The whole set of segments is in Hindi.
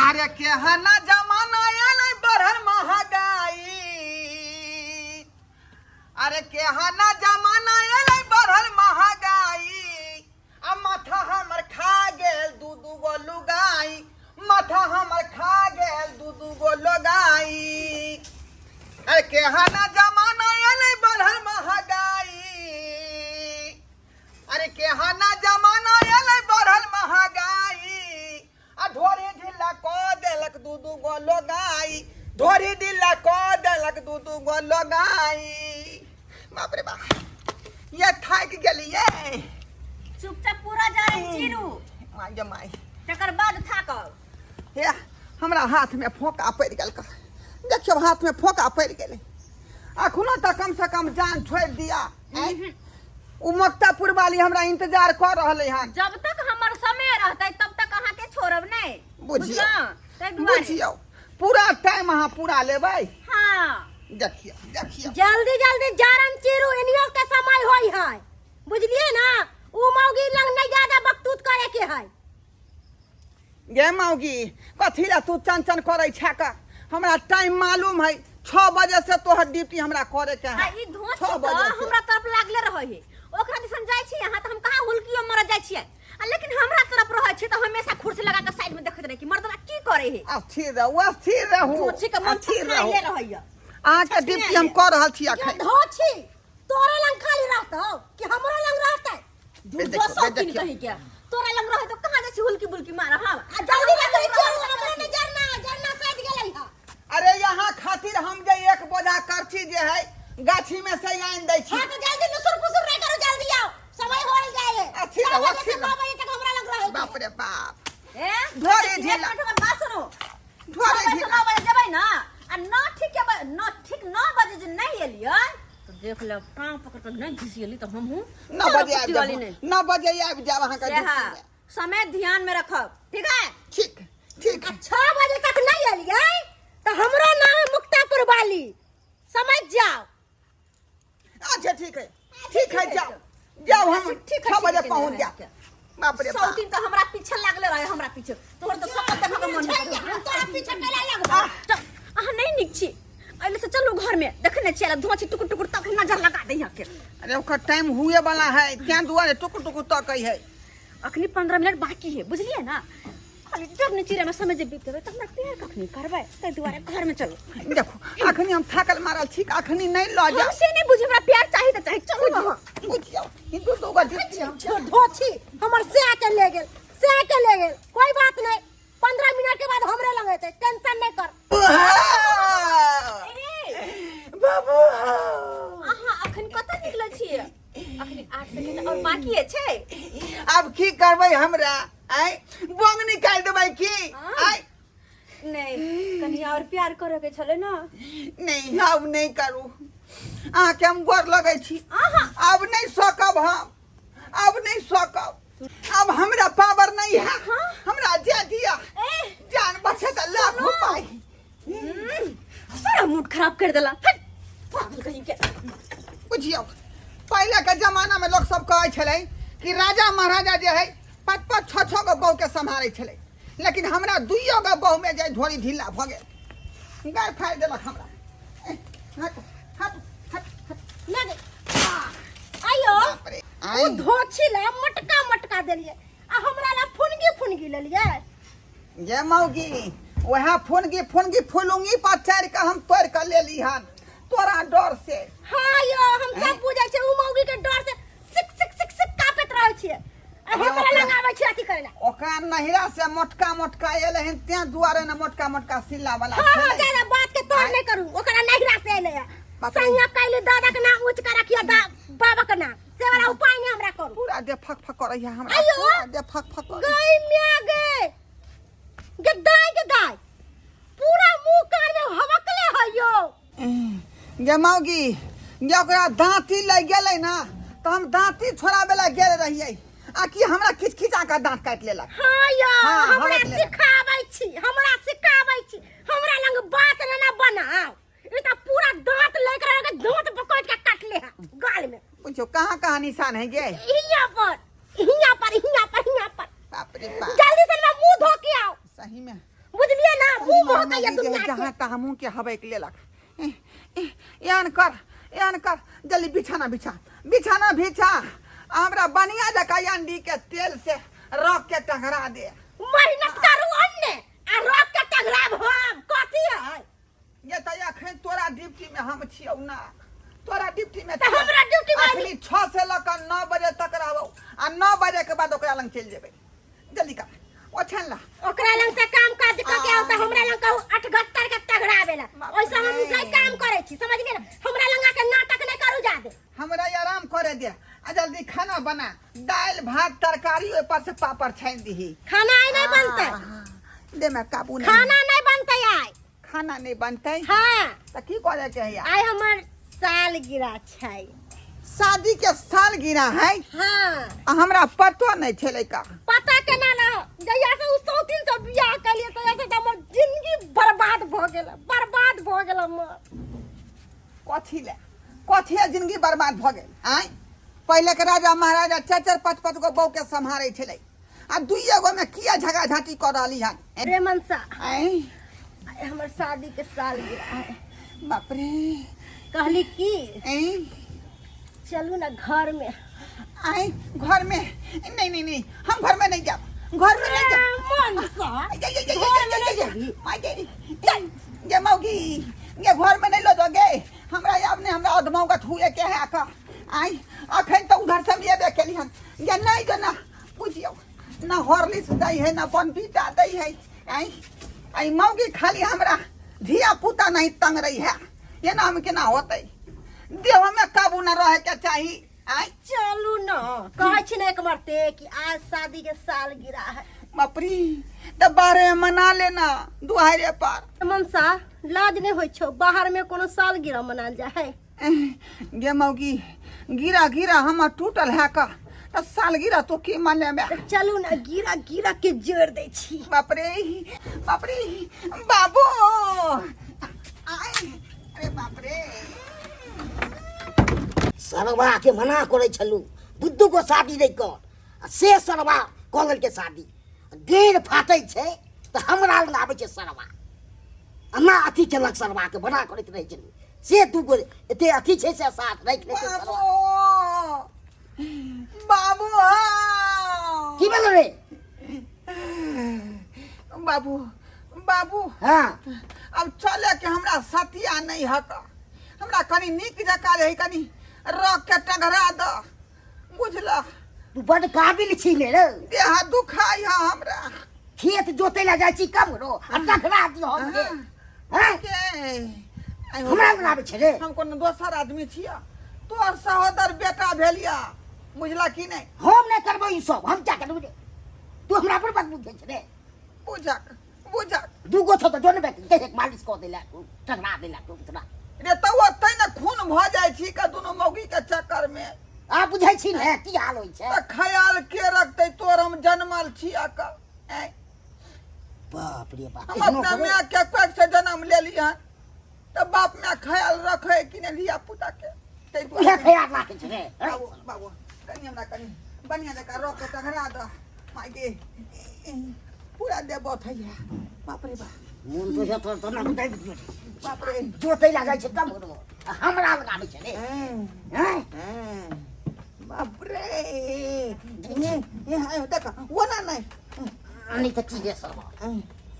अरे के हना जमाना आले बढ़ल महंगाई। अरे के हना जमाना आले बढ़ल महंगाई। आ माथा हमर खा गेल दू गो लुगाई। माथा हमर खा गेल दू गो लुगाई। अरे के हना जमाना आले बढ़ल महंगाई। अरे के हना जमाना आले बढ़ल महंगाई। आ ढोरी ढिल्ला को देलक दू गो लोगाई। ढोरी ढिल्ला को देलक दू गो लोगाई। बाप रे बाप ये थक गेलिए। चुपचाप पूरा जाए चीरू माय माय तकर बाद थाकब। हे हमरा हाथ में फोका पड़ गेल का। देखियो हाथ में फोका पड़ गेले। अखनो तक कम से कम जान छोड़ दिया। उ मुक्तापुर वाली हमरा इंतजार कर रहले हन। जब तक हमर समय रहते तब तक अहाँ के छोड़ब नहीं। बुझियो पूरा टाइम अहाँ पूरा लेबै। हाँ देखियो जल्दी जल्दी जारन चीरू इनियो के समय होई है। बुझलिए ना उ मौगी लंग नहीं ज्यादा बकतूत करे के है। गे मौगी कथी ला तू चन करे छका। हमरा टाइम मालूम है 6 बजे से तोहर ड्यूटी हमरा करे के है। ई धोछ त हमरा तरफ लागले रहै है। ओकरा दिसन जाय छी अहाँ त हम कहां हुलकियो मर जाय छियै। लेकिन हमरा तरफ रहै छी त हमेशा कुर्सी लगा के साइड में देखैत रही कि मर्दवा की करे है। स्थिर रहू धोछी के मन स्थिर ले रहै है। आज के ड्यूटी हम कर रहल छी अखन। धोछी तोरा लंग खाली रहतो कि हमरा लंग रहतै। दूसरा सब दिन कहि के तोरा लंग रहै त कहां जाय छी हुलकी बुलकी मार। हां जल्दी जल्दी चल हमरा ने जरना साइड गेलै है। अरे यहाँ खातिर हम जे एक बोझा करछी जे है गाछी में से आइन दै छी। हां तो जल्दी लुसुर फुसुर नहीं करो जल्दी आओ समय होल जाए। अच्छी रहो 9 बजे तक हमरा लंग रहे। बाप रे बाप ए ढोरी ढीला बात सुनो। ढोरी ढीला 9 बजे जेबै ना आ न ठीक 9 बजे जे नहीं एलियै तो देख ले टांग पकड़ के नहीं घिसियली त हम हूं 9 बजे आबि जाब। 9 बजे आबि जाब अहाँ का ड्यूटी। समय ध्यान में रखब ठीक है। ठीक 6 बजे तक नहीं एलियै तो हमरो नाम है मुक्तापुर वाली समझ जाओ। अच्छा ठीक है जाओ हम 6 बजे पहुंच जा। बाप रे सब दिन तो हमरा पीछे लागले रहे। हमरा पीछे तोहर तो सब देखा के मन नहीं हम तोरा पीछे कैला लगबो। अहाँ नहीं निक छी अइले से चलो घर में देखने चला धोची टुकुर टुकुर तक नजर लगा दे यहां के। अरे ओकर टाइम हुए वाला है क्या दुआरे टुकुर तक है। अखनी 15 मिनट बाकी है बुझलिए ना। खाली जब चिरे में समय जे बीतबे तब ना प्यार कखनी करबै तै दुआरे घर में चलो। देखो अखनी हम थाकल मारल छी अखनी नहीं ल जा। हमसे नहीं बुझे हमरा प्यार चाहिए त चाहिए चलो वहां बुझियो हिंदू दो ड्यूटी धोछी हमर से आके ले गेल कोई बात नहीं 15 मिनट के बाद हमरे लगे थे टेंशन नहीं कर। बाबू अहाँ अखन कत निकल छिए। अखनी 8 सेकंड और बाकी छै। अब की करबै हमरा आय बोंग निकाल देबै की आय नहीं कनी और प्यार करे के छले ना। नहीं अब नहीं करू अहाँ के हम गोर लगै छी। अब नहीं सकब हम अब नहीं सकब। अब हमरा पावर नहीं है। हमरा दे दिया जान बचे त लाख पाई। बड़ा मूड खराब कर देला पागल कहीं के। बुझियो पहले के जमाना में लोग सब कहै छलै कि राजा महाराजा जे है 5-5 6-6 गो बहू के संभाले छलै। लेकिन हमरा 2 गो बहू में जे ढोरी ढीला भ गेल गाय फाड़ देलक हमरा। हट लगे आयो ओ धोछी ला मटका देलिए आ हमरा ला फुनगी लेलिए। ये मौगी वह फुनगी फुलूंगी पर चढ़ के हम तोड़ के ले ली हन तोरा डर से। हां यो हम सब बुझै छै उ मौगी के डर से सिक कापैत रहै छियै। हमरा लंग आबै छै अथी करेला। ओका नहिरा से मोटका एले हन ते दुआरे न मोटका सिल्ला वाला। हां ज्यादा बात के तोड़ नहीं करू। ओकरा नहिरा से एले सैया कैले दादा के नाम ऊंच कर रखियो बाबा के नाम से वाला उपाय नहीं हमरा करू। पूरा दे फक करै है हमरा पूरा दे फक गई मिया गे गाय पूरा मुंह कान में हवकले है यो। गे मौगी जे ओकरा दांती लग गेलै ना तो हम दांती छोड़ाबे ला गेल रहियै आ कि हमरा खिचखिचा के दांत काट लेलक। हां यो हमरा सिखाबै छी हमरा लंग बात ना बनाओ। ई त पूरा दांत लेकर के दांत पकड़ के काट ले गाल में। पूछो कहां निशान है गे। हिया पर बाप रे बाप जल्दी से मुंह धो के आओ। सही में बुझलिए ना मुंह महक ये दुनिया के जहाँ तहाँ मुँह के हवा के लेलक यान कर जल्दी बिछाना बिछा हमरा बनिया जका अंडी के तेल से रख के टंगरा दे मेहनत करू अन्ने आ रख के टगराब हम कथी है ये तो अखन तोरा ड्यूटी में हम छियौ ना तोरा ड्यूटी में तो हमरा ड्यूटी में अखनी 6 से लेकर 9 बजे तक रहबो आ 9 बजे के बाद ओकरा लंग चल जेबै जल्दी कर ओछन ला ओकरा लंग से काम काज क के आउ त हमरा लंग कहू 78 के टगरावेला ओइसे हम नहीं काम करे छी समझलिए ना हमरा लंग के नाटक नहीं करू जादे हमरा आराम करे दे आ जल्दी खाना बना दाल भात तरकारी ऊपर से पापड़ छान दीही खाना आई नहीं बनते दे मैं काबू नहीं खाना नहीं बनते आई खाना नहीं बनते हां त की करे के है आई हमर सालगिरह छै शादी के सालगिरह है हां हमरा पतो नहीं छले का पता केना ना जहिया से उ 3 से बियाह कलिए तहिया से हमर जिंदगी बर्बाद भ गेल हमर कथी जिंदगी बर्बाद भ गेल आय पहले के राजा महाराजा 4-4-5 गो बहू के संभारे छले आ दुइये गो में किया झगा झाटी कर रहली हन रे मनसा आय हमर शादी के सालगिरह है बाप रे कहली की आय चलू ना घर में आय घर में नहीं हम घर में नहीं जाब घर में नहीं जाब मनसा घर में नहीं जाबी माय ये मौगी ये घर में नहीं लो दोगे हमरा आपने हमरा अधमौ का छुए के है का आई अखन तो उधर से ये देखेली हन ये नहीं जना पूछियो ना हॉर्लिक्स दई है ना बॉर्नवीटा दई है आई मौगी खाली हमरा धिया पुता नहीं तंग रही है ये ना हम केना होतै देह में काबू ना रहे के चाहिए आई चलू ना कहै छी ना एक मरते कि आज शादी के सालगिरह है बापरी त बारे मना लेना दुहारे पर मनसा लाज नहीं होय छौ बाहर में कोनो सालगिरह मनाल जा है गे मौगी गिरा हम टूटल है का त सालगिरह तो की माने में चलू ना गिरा के जोड़ दे छी बापरे बाबू आय अरे बापरे सरवा के मना करे छलू बुद्धू को शादी नहीं कर से सरवा कॉलेज के शादी गेर फाटै छै त हमरा लग आबै छै सरवा अन्ना अथी केलक सरवा के मना करैत रहै छलू से तू को एते अथी छै से साथ राख ले सरवा बाबू की भेल रे बाबू हां अब चले के हमरा सतिया नहीं हक हमरा कनी नीक जका रही कनी रख के टंगरा द बुझला तू बड़ काबिल छी ले रे देह दुखाई है हमरा खेत जोते ला जाय छी कब रो आ टकरा दियो हम के हैं के हमरा लग आबै छै रे हम कोनो दोसर आदमी छिया तोर सहोदर बेटा भेलिया बुझला की नहीं हम नहीं करबो ई सब हम क्या करबो रे तू हमरा पर बात बुझे छै रे बुझा दूगो छ त जोन बेट के एक मालिश को देला टकरा देला तू इतना रे तो ओतै न खून भ जाय छी का दोनों मौगी के चक्कर में आ बुझै छी ने की हाल होय छै त ख्याल के रखते तोर हम जन्मल छिया का बाप रे बाप हम अपना मां के पैक से जन्म ले लिया त बाप में ख्याल रखे कि ने लिया पुता के तै उहे ख्याल राखे छै रे बाबू कनी हमरा कनी बढ़िया जका रोक के टंगरा द माय गे पूरा देबो थैया बाप रे बाप मन तो जत तो ना बुझै दियो बाप रे जोतै ला जाय छै कम रो हमरा लग आबै छै रे हैं बाप रे ये देख वो ना नहीं अनि त चीजे सब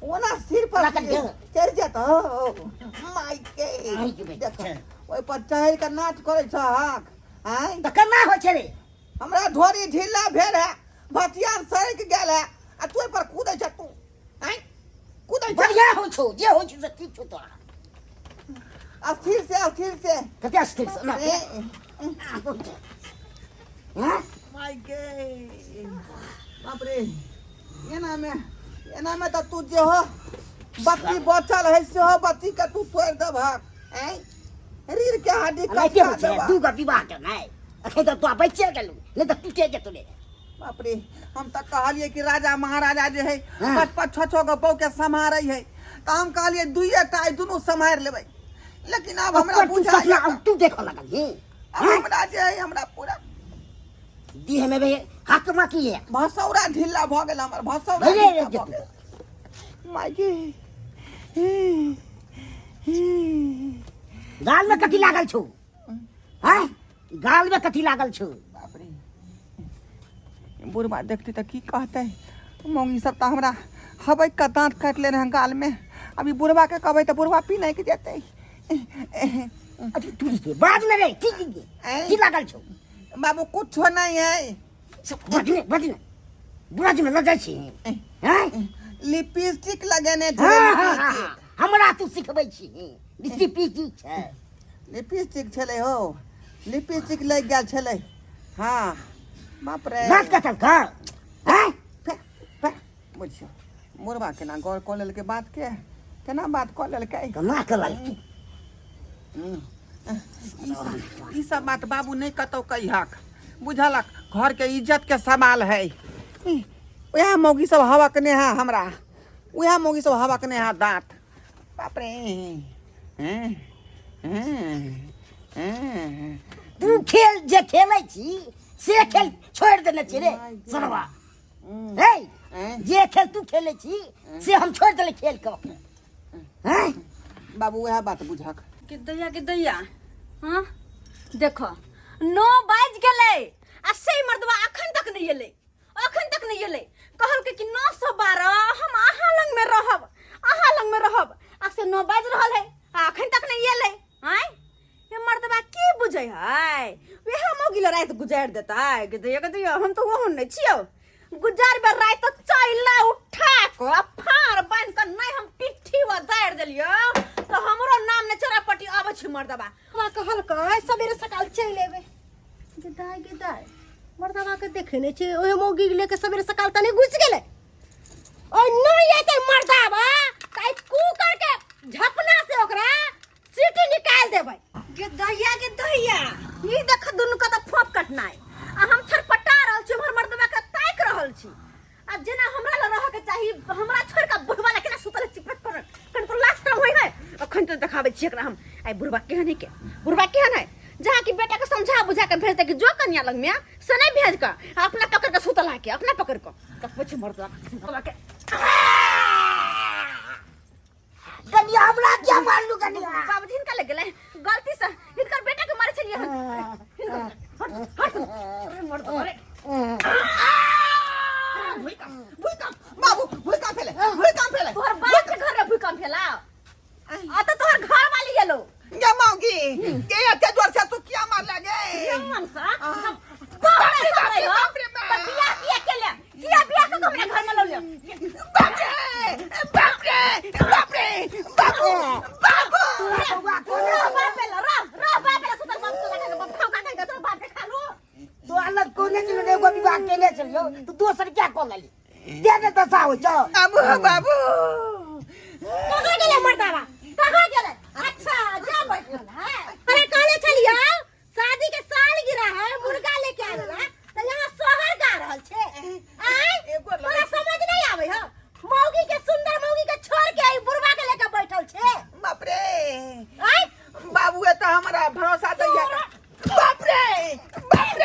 वो ना सिर पर लटक गया। चढ़ जाता माय के आई के बेटा। देख ओइ पर चढ़ के नाच करे छ हां त केना होय छै रे हमरा ढोरी ढीला भेल है भतियार सड़क गेल है आ तू पर कूदै छ तू हैं कूदै छ बढ़िया हो छौ जे हो छै से ठीक छौ तोरा अस्थिर से कते स्थिर से ना हैं माय गे बाप रे एना में तो तू जे हो बत्ती बचल है से हो बत्ती के तू तोड़ दे भाग हैं रीढ़ के हड्डी अरे के हो काट छै दे दू गो विवाह के नहीं अखे त तू बच्चे गेलू नहीं त टूटे जेतो रे बाप रे हम त कहलिए कि राजा महाराजा जे है हाँ। 5-6 गो बहू के संभारै है त हम कहलिए दुइये टा दुनू संभार लेबै लेकिन अब हमरा हमरा बुझा सपना अब तू देखो लगल ही हमरा जे है हमरा पूरा दी हमें बे हक मा की है भसौरा ढीला भ गेल हमर भसौरा भले ढीला भ जेतू गेल मायके गाल में कथी लागल छौ हैं गाल में कथी लागल छौ बाप रे बुढ़बा देखते तो की कहते मौगी सब तो हमरा हबै का दांत काट ले रहे गाल में अभी बुढ़बा के कहबै तो बुढ़बा पी नहीं के देते अरे तू बात में रे की लागल छौ बाबू कुछ नहीं है बजने बुराज में लजाई छी हैं लिपस्टिक लगेने हमरा तू सिखबै छी लिपस्टिक छै लिपस्टिक छले हो लिपस्टिक लग गेल छले हाँ बाप रे बात कथल का हैं बुझियो मुरबा केना गौर कऽ लेलकै बात के केना बात कऽ लेलकै कना कलल ई सब बात बाबू नहीं कतौ कहिहक बुझलक घर के इज्जत के सवाल है वह मौगी सब हवा कने है हमरा वह मौगी सब हवा कने है दांत बाप रे तू खेल जे खेलै छी से खेल छोड़ देने छी रे सरवा हे जे खेल तू खेलै छी से हम छोड़ देले खेल के हैं बाबू वह बात बुझक के दैया हाँ देखो 9 बाज गेलै आ से मर्दवा अखन तक नहीं एलै कहल के कि 912 हम अहाँ लंग में रहब आ से 9 बाज रहल है अखन तक नहीं एलै हैं ये मर्दवा की बुझै है वह मौगी रात गुजार देता है के दैया हम तो वहन नहीं छियो गुजार बे रात तो चैला उठा को फार बांध कर नहीं हम पिट्ठी वदार देलियो तो हमरो नाम ने चरापटी आबै छै मर्दवा हमरा कहल के सबेरे सकाल चल एबे गेदाय मर्दवा के देखे नहीं छै ओहे मौगी लेके सबेरे सकाल तने घुस गेले ओय नहीं एते मर्दवा काई कुकर के झपना से ओकरा सीटी निकाल देबै गेदाया ई देख दुनु का तो फोप कटनाय आ हम छरपटा रहल छी हमर मर्दवा के ताक रहल छी आ जेना हमरा ल रह के चाही हमरा छोड़ के बुढ़वा ला केना सुतल चिपट पर कन तो लास्ट टाइम होई है अखन तो देखाबै छी एकरा हम आई बुढ़वा केहन है जहाँ की बेटा के समझा बुझा के भेज दे कि जो कन्या लग में से नहीं भेज कर अपना पकड़ के सुतल है के अपना पकड़ को कब छ मर्दवा के कन्या हमरा क्या मारलू कन्या बाबूजी इनका लग गेलै गलती से इनकर बेटा के मारे छलिए हट मर्दवा रे बाबू भूकंप फैले तोहर बाप के घर रे भूकंप फैला आ तो तोहर घर वाली गेलो ये मौगी के एते जोर से तू क्या मार लगे मन सा बाप रे बिया के ले बिया के हमरा घर में लो ले बाप रे बाबू बाप रे सुतल बाप के खाओ का तो बाप के खा लो तो अलग कोने चलो एगो विवाह केने चलियो तू दोसर क्या कऽ लेली दे दे दशा हो छ बाबू कहाँ गेले मर्दावा कहाँ गेले अच्छा जा बैठल है अरे कहले छलियो शादी के सालगिरह है मुर्गा लेके आवेला त यहां सोहर गा रहल छे आय तोरा समझ नहीं आवे हो मौगी के सुंदर मौगी के छोड़ के आई बुढ़वा के लेके बैठल छे बाप रे आय बाबू तो हमारा भरोसा दैया बाप रे बाबू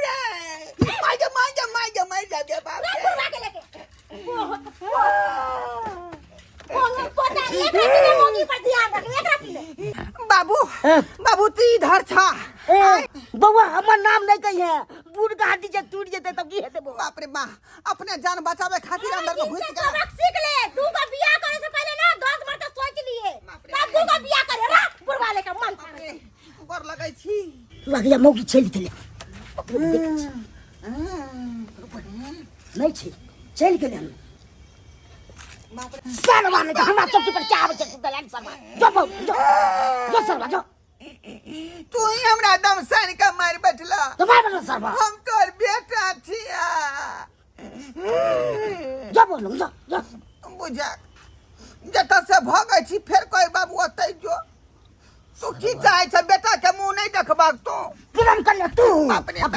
रे मार जा बाप रे बुढ़वा के लेके पोता एक मौगी पर ध्यान रख एक रात ले बाबू तू इधर था बउआ हमर नाम नहीं कहिए बूढ़ का हड्डी जे टूट जेते तब की हेते बउआ बाप रे माँ अपने जान बचावे खातिर अंदर में घुस गया सबक सीख ले तू का बियाह करे से पहले ना 10 बार तो सोच लिए तब तू का बियाह करे रा बुढ़वा लेके मन कर लगै छी लगिया मौगी चली गेले नहीं छी चल गेले हम सरवा ने हमरा चौकी पर क्या आवे छै सुतलन सरवा जो सरवा जो तू ही हमरा दम सन के मार बैठला तो मार सरवा हम तोर बेटा छिया जा बोलू जा बुझा जता से भगै छी फेर कोई बाबू ओतै जो तू की चाहे छ बेटा के मुंह नहीं देखबाक तो प्रेम कर ले तू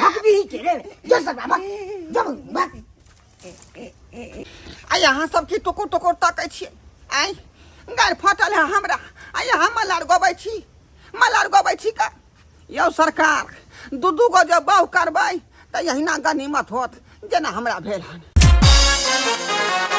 भगवी ही के रे जो सरवा जब आ यहाँ सब की टुकुर ताकै छी आई गार फटल है हमरा आ यहाँ मलार गबै छी का यौ सरकार दू गो जब बाह करबै त यही ना गनीमत होत जेना हमरा भेल हन रे